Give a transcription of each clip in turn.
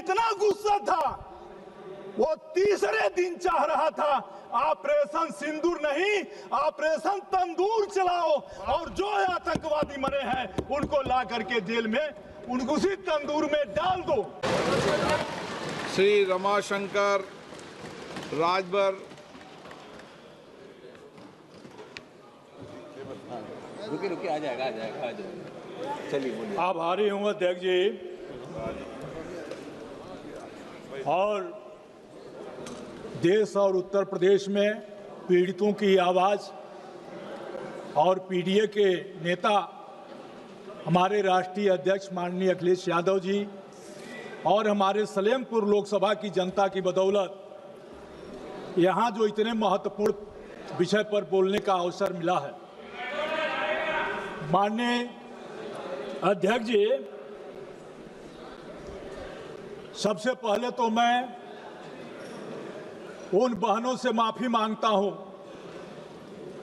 इतना गुस्सा था, वो तीसरे दिन चाह रहा था ऑपरेशन सिंदूर नहीं, ऑपरेशन तंदूर चलाओ और जो आतंकवादी मरे हैं उनको ला करके जेल में उनको उसी तंदूर में डाल दो। श्री रमाशंकर राजभर रुके आ जाएगा चलिए बोलिए। आभारी हूँ अध्यक्ष जी। और देश और उत्तर प्रदेश में पीड़ितों की आवाज़ और पीडीए के नेता हमारे राष्ट्रीय अध्यक्ष माननीय अखिलेश यादव जी और हमारे सलेमपुर लोकसभा की जनता की बदौलत यहाँ जो इतने महत्वपूर्ण विषय पर बोलने का अवसर मिला है, माननीय अध्यक्ष जी, सबसे पहले तो मैं उन बहनों से माफी मांगता हूं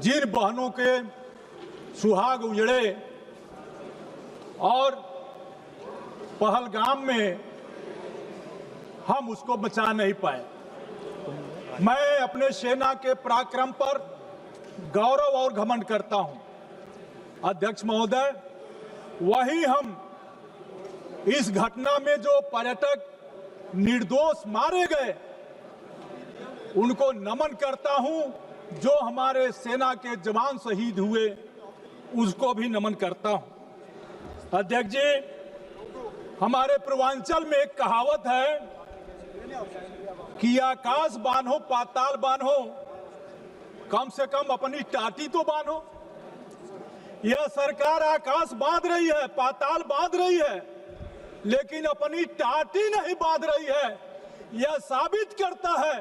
जिन बहनों के सुहाग उजड़े और पहलगाम में हम उसको बचा नहीं पाए। मैं अपने सेना के पराक्रम पर गौरव और घमंड करता हूं अध्यक्ष महोदय। वहीं हम इस घटना में जो पर्यटक निर्दोष मारे गए उनको नमन करता हूं, जो हमारे सेना के जवान शहीद हुए उसको भी नमन करता हूं। अध्यक्ष जी, हमारे पूर्वांचल में एक कहावत है कि आकाश बांधो पाताल बांधो, कम से कम अपनी टाटी तो बांधो। यह सरकार आकाश बांध रही है, पाताल बांध रही है, लेकिन अपनी टाटी नहीं बांध रही है। यह साबित करता है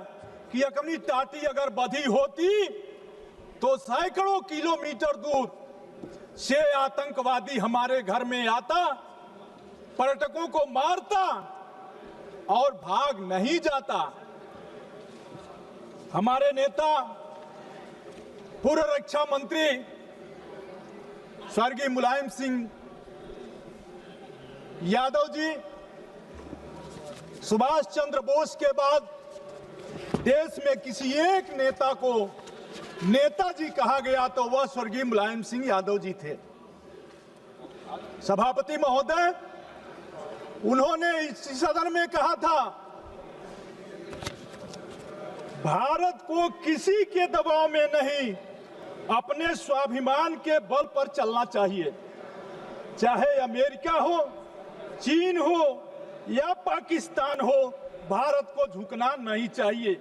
कि अपनी टाटी अगर बंधी होती तो सैकड़ों किलोमीटर दूर से आतंकवादी हमारे घर में आता, पर्यटकों को मारता और भाग नहीं जाता। हमारे नेता पूर्व रक्षा मंत्री स्वर्गीय मुलायम सिंह यादव जी, सुभाष चंद्र बोस के बाद देश में किसी एक नेता को नेताजी कहा गया तो वह स्वर्गीय मुलायम सिंह यादव जी थे। सभापति महोदय, उन्होंने इस सदन में कहा था, भारत को किसी के दबाव में नहीं, अपने स्वाभिमान के बल पर चलना चाहिए। चाहे अमेरिका हो, चीन हो या पाकिस्तान हो, भारत को झुकना नहीं चाहिए।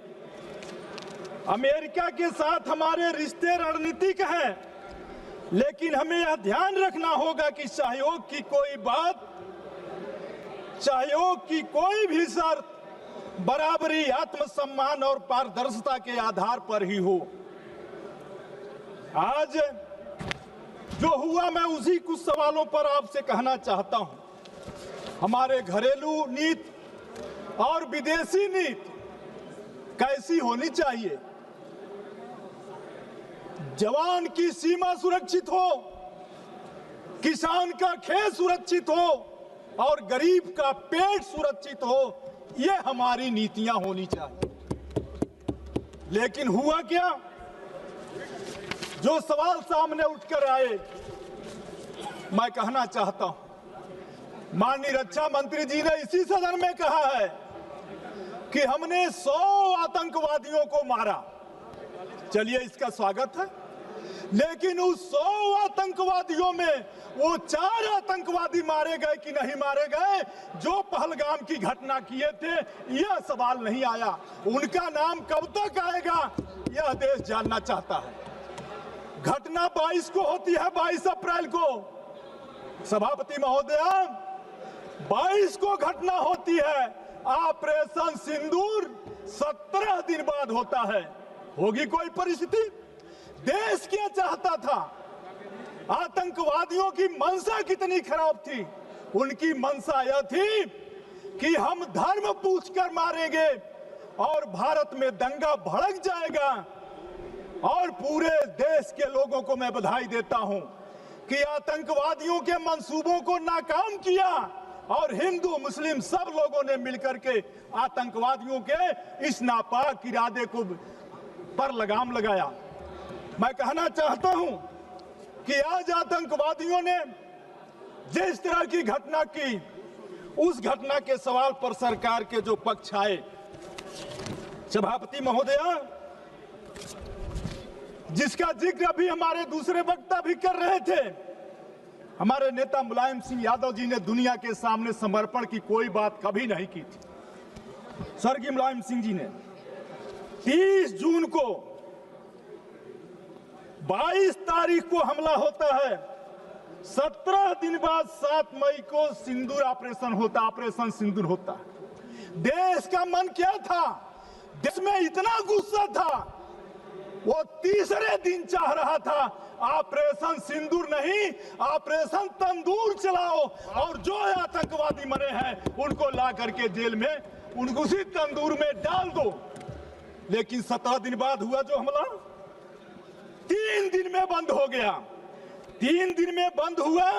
अमेरिका के साथ हमारे रिश्ते रणनीतिक हैं, लेकिन हमें यह ध्यान रखना होगा कि सहयोग की कोई बात, सहयोग की कोई भी शर्त बराबरी, आत्मसम्मान और पारदर्शिता के आधार पर ही हो। आज जो हुआ, मैं उसी कुछ सवालों पर आपसे कहना चाहता हूं। हमारे घरेलू नीति और विदेशी नीति कैसी होनी चाहिए? जवान की सीमा सुरक्षित हो, किसान का खेत सुरक्षित हो और गरीब का पेट सुरक्षित हो, ये हमारी नीतियां होनी चाहिए। लेकिन हुआ क्या? जो सवाल सामने उठकर आए, मैं कहना चाहता हूं, माननीय रक्षा मंत्री जी ने इसी सदन में कहा है कि हमने 100 आतंकवादियों को मारा। चलिए, इसका स्वागत है, लेकिन उस 100 आतंकवादियों में वो 4 आतंकवादी मारे गए कि नहीं मारे गए जो पहलगाम की घटना किए थे, यह सवाल नहीं आया। उनका नाम कब तक आएगा, यह देश जानना चाहता है। घटना 22 को होती है, 22 अप्रैल को। सभापति महोदया, 22 को घटना होती है। ऑपरेशन सिंदूर 17 दिन बाद होता है। होगी कोई परिस्थिति? देश क्या चाहता था? आतंकवादियों की मंशा कितनी खराब थी? उनकी मंशा यह थी कि हम धर्म पूछकर मारेंगे और भारत में दंगा भड़क जाएगा। और पूरे देश के लोगों को मैं बधाई देता हूं कि आतंकवादियों के मंसूबों को नाकाम किया, और हिंदू मुस्लिम सब लोगों ने मिलकर के आतंकवादियों के इस नापाक इरादे को पर लगाम लगाया। मैं कहना चाहता हूं कि आज आतंकवादियों ने जिस तरह की घटना की, उस घटना के सवाल पर सरकार के जो पक्ष आए, सभापति महोदया, जिसका जिक्र अभी हमारे दूसरे वक्ता भी कर रहे थे, हमारे नेता मुलायम सिंह यादव जी ने दुनिया के सामने समर्पण की कोई बात कभी नहीं की थी। स्वर्गीय मुलायम सिंह जी ने 30 जून को 22 तारीख को हमला होता है, 17 दिन बाद 7 मई को सिंदूर ऑपरेशन सिंदूर होता है। देश का मन क्या था? देश में इतना गुस्सा था, वो तीसरे दिन चाह रहा था ऑपरेशन सिंदूर नहीं, ऑपरेशन तंदूर चलाओ और जो आतंकवादी मरे हैं उनको ला करके जेल में, उनको उसी तंदूर में डाल दो। लेकिन 17 दिन बाद हुआ जो हमला, 3 दिन में बंद हो गया। 3 दिन में बंद हुआ,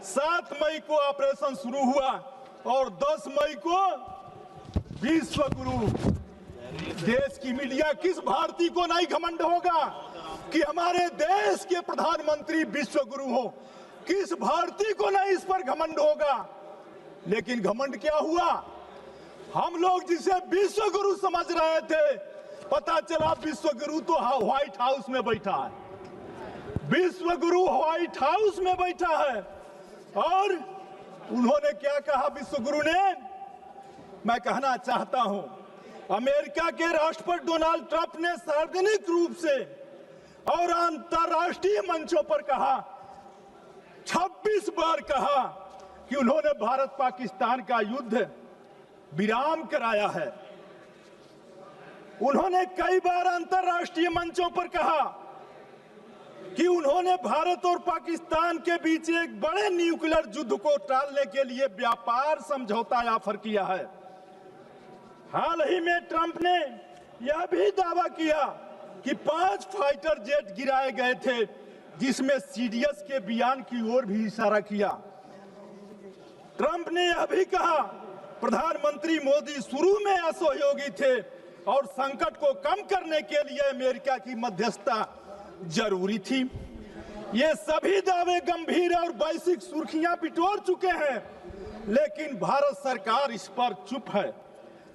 7 मई को ऑपरेशन शुरू हुआ और 10 मई को विश्व गुरु। देश की मीडिया, किस भारतीय को नहीं घमंड होगा कि हमारे देश के प्रधानमंत्री विश्व गुरु हो? किस भारतीय को नहीं इस पर घमंड होगा? लेकिन घमंड क्या हुआ? हम लोग जिसे विश्व गुरु समझ रहे थे, पता चला विश्व गुरु तो व्हाइट हाउस में बैठा है। विश्व गुरु व्हाइट हाउस में बैठा है। और उन्होंने क्या कहा विश्व गुरु ने? मैं कहना चाहता हूं, अमेरिका के राष्ट्रपति डोनाल्ड ट्रंप ने सार्वजनिक रूप से और अंतर्राष्ट्रीय मंचों पर कहा, 26 बार कहा कि उन्होंने भारत पाकिस्तान का युद्ध विराम कराया है। उन्होंने कई बार अंतर्राष्ट्रीय मंचों पर कहा कि उन्होंने भारत और पाकिस्तान के बीच एक बड़े न्यूक्लियर युद्ध को टालने के लिए व्यापार समझौता ऑफर किया है। हाल ही में ट्रंप ने यह भी दावा किया कि 5 फाइटर जेट गिराए गए थे, जिसमें सीडीएस के बयान की ओर भी इशारा किया। ट्रंप ने यह भी कहा प्रधानमंत्री मोदी शुरू में असहयोगी थे और संकट को कम करने के लिए अमेरिका की मध्यस्थता जरूरी थी। ये सभी दावे गंभीर और वैश्विक सुर्खियां बिटोर चुके हैं, लेकिन भारत सरकार इस पर चुप है।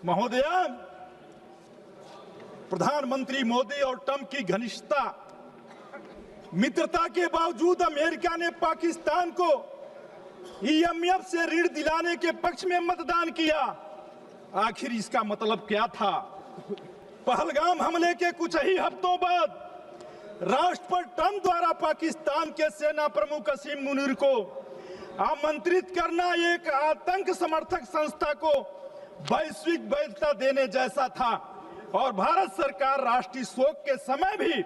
महोदया, प्रधानमंत्री मोदी और ट्रंप की घनिष्ठता, मित्रता के बावजूद अमेरिका ने पाकिस्तान को IMF से ऋण दिलाने के पक्ष में मतदान किया। आखिर इसका मतलब क्या था? पहलगाम हमले के कुछ ही हफ्तों बाद राष्ट्रपति ट्रंप द्वारा पाकिस्तान के सेना प्रमुख असीम मुनीर को आमंत्रित करना एक आतंक समर्थक संस्था को वैश्विक वैधता देने जैसा था और भारत सरकार राष्ट्रीय शोक के समय भी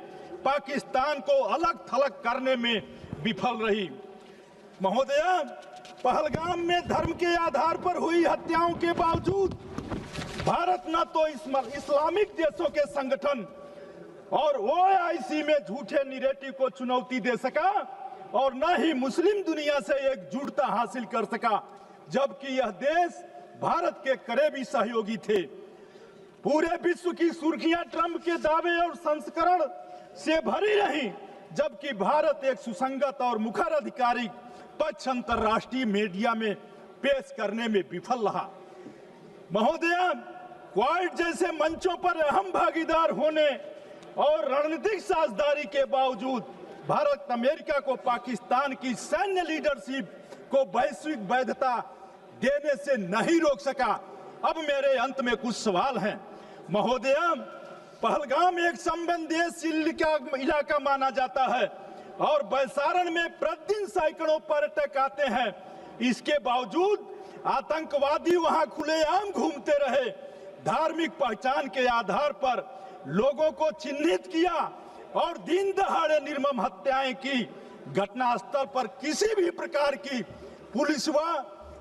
पाकिस्तान को अलग थलग करने में विफल रही। महोदया, पहलगाम में धर्म के आधार पर हुई हत्याओं के बावजूद भारत न तो इस्लामिक देशों के संगठन और OIC में झूठे निरेटिव को चुनौती दे सका और न ही मुस्लिम दुनिया से एकजुटता हासिल कर सका, जबकि यह देश भारत के करीबी सहयोगी थे। पूरे विश्व की सुर्खियां ट्रंप के दावे और संस्करण से भरी रही, जबकि भारत एक सुसंगत और मुखर आधिकारिक पक्ष अंतर्राष्ट्रीय मीडिया में पेश करने में विफल रहा। महोदया, क्वाड जैसे मंचों पर अहम भागीदार होने और रणनीतिक साझेदारी के बावजूद भारत अमेरिका को पाकिस्तान की सैन्य लीडरशिप को वैश्विक वैधता देने से नहीं रोक सका। अब मेरे अंत में कुछ सवाल हैं। महोदया, पहलगाम एक संवेदनशील इलाका माना जाता है और बैसारण में प्रतिदिन सैकड़ों पर्यटक आते हैं। इसके बावजूद आतंकवादी वहां खुलेआम घूमते रहे, धार्मिक पहचान के आधार पर लोगों को चिन्हित किया और दिन दहाड़े निर्मम हत्याएं की। घटनास्थल पर किसी भी प्रकार की पुलिस व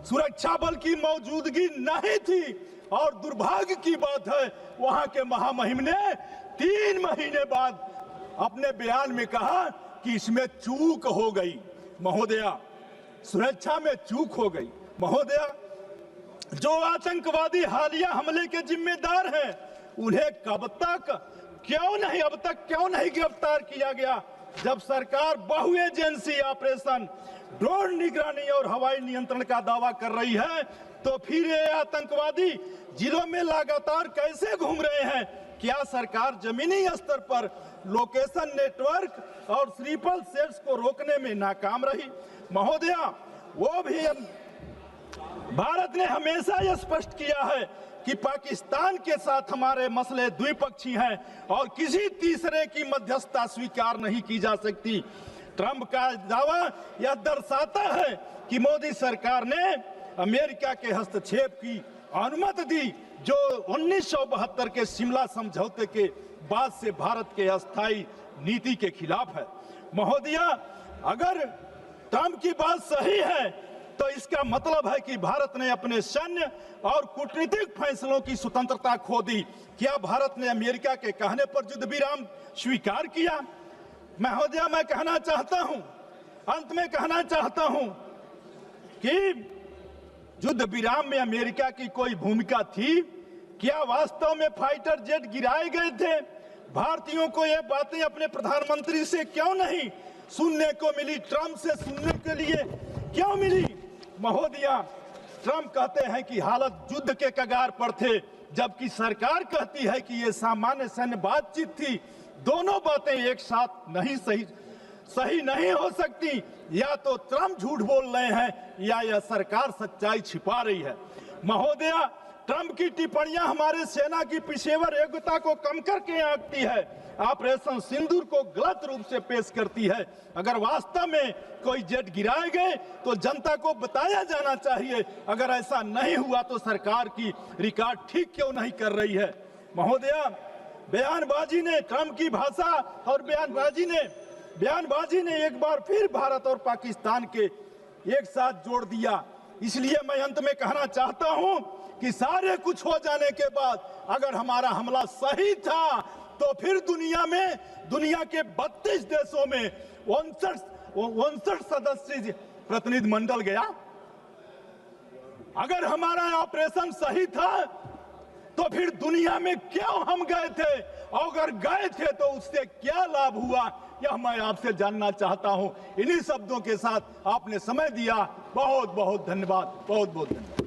सुरक्षा बल की मौजूदगी नहीं थी और दुर्भाग्य की बात है, वहां के महामहिम ने 3 महीने बाद अपने बयान में कहा कि इसमें चूक हो गई। महोदया, सुरक्षा में चूक हो गई। महोदया, जो आतंकवादी हालिया हमले के जिम्मेदार हैं, उन्हें कब तक अब तक क्यों नहीं गिरफ्तार किया गया? जब सरकार बहु एजेंसी ऑपरेशन, ड्रोन निगरानी और हवाई नियंत्रण का दावा कर रही है, तो फिर ये आतंकवादी जिलों में लगातार कैसे घूम रहे हैं? क्या सरकार जमीनी स्तर पर लोकेशन नेटवर्क और स्लीपर सेल्स को रोकने में नाकाम रही? महोदया, वो भी भारत ने हमेशा यह स्पष्ट किया है कि पाकिस्तान के साथ हमारे मसले द्विपक्षीय हैं और किसी तीसरे की मध्यस्थता स्वीकार नहीं की जा सकती। ट्रंप का दावा यह दर्शाता है कि मोदी सरकार ने अमेरिका के हस्तक्षेप की अनुमति दी, जो 1972 के शिमला समझौते के बाद से भारत के अस्थायी नीति के खिलाफ है। महोदया, अगर ट्रंप की बात सही है तो इसका मतलब है कि भारत ने अपने सैन्य और कूटनीतिक फैसलों की स्वतंत्रता खो दी। क्या भारत ने अमेरिका के कहने पर युद्ध विराम स्वीकार किया? महोदया, मैं कहना चाहता हूं, अंत में कहना चाहता हूं कि युद्ध विराम में अमेरिका की कोई भूमिका थी? क्या वास्तव में फाइटर जेट गिराए गए थे? भारतीयों को ये बातें अपने प्रधानमंत्री से क्यों नहीं सुनने को मिली? ट्रंप से सुनने के लिए क्यों मिली? महोदया, ट्रंप कहते हैं कि हालत युद्ध के कगार पर थे, जबकि सरकार कहती है कि ये सामान्य सैन्य बातचीत थी। दोनों बातें एक साथ नहीं सही नहीं हो सकती। या तो ट्रंप झूठ बोल रहे हैं या यह सरकार सच्चाई छिपा रही है। महोदया, ट्रंप की टिप्पणियां हमारे सेना की पेशेवर योग्यता को कम करके आंकती है, ऑपरेशन सिंदूर को गलत रूप से पेश करती है। अगर वास्तव में कोई जेट गिराए गए तो जनता को बताया जाना चाहिए। अगर ऐसा नहीं हुआ तो सरकार की रिकॉर्ड ठीक क्यों नहीं कर रही है? महोदया, बयानबाजी ने ट्रंप की भाषा और बयानबाजी ने एक बार फिर भारत और पाकिस्तान के एक साथ जोड़ दिया। इसलिए मैं अंत में कहना चाहता हूं कि सारे कुछ हो जाने के बाद अगर हमारा हमला सही था तो फिर दुनिया के 32 देशों में 59 सदस्य प्रतिनिधि मंडल गया। अगर हमारा ऑपरेशन सही था तो फिर दुनिया में क्यों हम गए थे? और अगर गए थे तो उससे क्या लाभ हुआ, यह मैं आपसे जानना चाहता हूं। इन्हीं शब्दों के साथ आपने समय दिया, बहुत बहुत धन्यवाद, बहुत बहुत धन्यवाद।